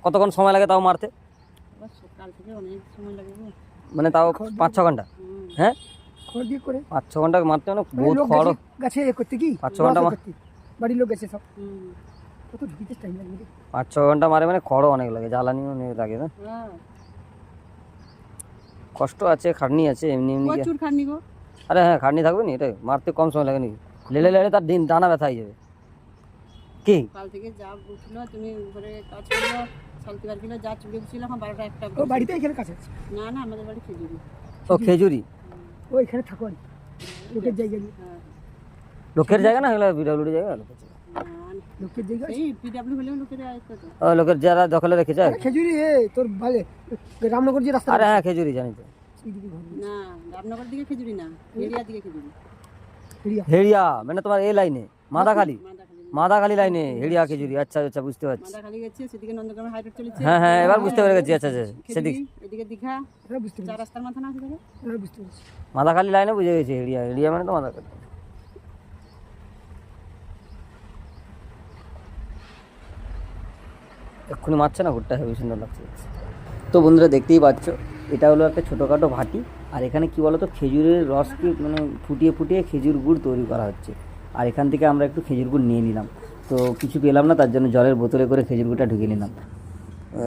কতক্ষণ সময় লাগে তাও মারতে? সকাল থেকে অনেক সময় লাগে। মানে তাও 5-6 ঘন্টা? হ্যাঁ, খড় দিয়ে করে 5-6 ঘন্টা মারতে মানে বহুত খড় গাছে করতে কি 5-6 ঘন্টা বাড়ির লোক গেছে সব। কত ঢুকিতে টাইম লাগবে? 5-6 ঘন্টা মারে মানে খড়ও অনেক লাগে, জ্বালানিও অনেক লাগে না? কষ্ট আছে, খাটনি আছে, এমনি এমনি প্রচুর খাটনি গো। আরে হ্যাঁ, খাটনি থাকবে নি, এটা মারতে কম সময় লাগে নাকি? লেলে লেলে তার দিন টানা ব্যথা হয়ে যাবে কি? কাল থেকে যা উঠলো, তুমি ঘরে কাজ করলো, শান্তিবার কিলো যা চুড়ে ছিল, এখন 12টা 1টা। ও বাড়িতে এখানে কাছে আছে? না না, আমাদের বাড়ি খেজুরি। ও খেজুরি, ও এখানে থাকো লোকের জায়গা। হ্যাঁ, লোকের জায়গা না, এগুলো বিডব্লিউডি জায়গা। লোকের জায়গা এই পিডব্লিউ হলেও লোকের আয়ত্ত তো। ও লোকের যারা দখলে রেখেছে খেজুরি। তোর ভালে রামনগর যে রাস্তা। আরে হ্যাঁ, খেজুরি জানি তো। না, রামনগর দিকে খেজুরি না, হেরিয়া দিকে খেজুরি। হেরিয়া মানে তোমার এই লাইনে মাদাখালি লাইনে হেরিয়া খেজুরি। আচ্ছা আচ্ছা, বুঝতে পারছি। মাদাখালি গেছে, সেদিকে নন্দগ্রাম হাইরোড চলেছে। হ্যাঁ হ্যাঁ, এবার বুঝতে পেরে গেছি। আচ্ছা আচ্ছা, সেদিকে এদিকে দীঘা, চার রাস্তার মাথা না আছে দেখো। হ্যাঁ, বুঝতে পারছি। মাদাখালি লাইনে বুঝে গেছি। হেরিয়া, হেরিয়া মানে তো মাদাখালি। এক্ষুনি মারছে না ঘুরটা, হেবি সুন্দর লাগছে। তো বন্ধুরা দেখতেই পাচ্ছ, এটা হলো একটা ছোটোখাটো ভাটি। আর এখানে কি বলো তো, খেজুরের রসকে মানে ফুটিয়ে ফুটিয়ে খেজুর গুড় তৈরি করা হচ্ছে। আর এখান থেকে আমরা একটু খেজুর গুড় নিয়ে নিলাম। তো কিছু পেলাম না, তার জন্য জলের বোতলে করে খেজুর গুড়টা ঢুকিয়ে নিলাম।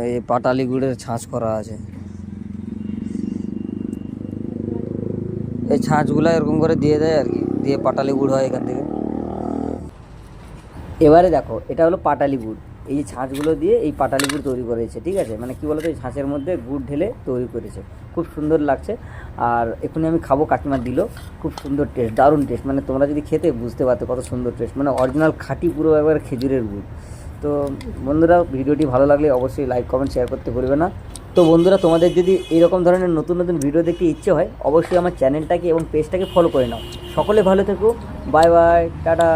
এই পাটালি গুড়ের ছাঁচ করা আছে। এই ছাঁচগুলো এরকম করে দিয়ে দেয় আর কি, দিয়ে পাটালি গুড় হয় এখান থেকে। এবারে দেখো, এটা হলো পাটালি গুড়। এই যে ছাঁচগুলো দিয়ে এই পাটালি গুড় তৈরি করেছে, ঠিক আছে? মানে কি বলতো, এই ছাঁচের মধ্যে গুড় ঢেলে তৈরি করেছে, খুব সুন্দর লাগছে। আর এখনই আমি খাবো, কাকিমার দিল, খুব সুন্দর টেস্ট, দারুণ টেস্ট। মানে তোমরা যদি খেতে বুঝতে পারতো কত সুন্দর টেস্ট, মানে অরিজিনাল খাঁটি পুরো একবার খেজুরের গুড়। তো বন্ধুরা, ভিডিওটি ভালো লাগলে অবশ্যই লাইক কমেন্ট শেয়ার করতে ভুলবে না। তো বন্ধুরা, তোমাদের যদি এরকম ধরনের নতুন নতুন ভিডিও দেখতে ইচ্ছে হয়, অবশ্যই আমার চ্যানেলটাকে এবং পেজটাকে ফলো করে নাও। সকলে ভালো থেকো, বাই বাই, টাটা।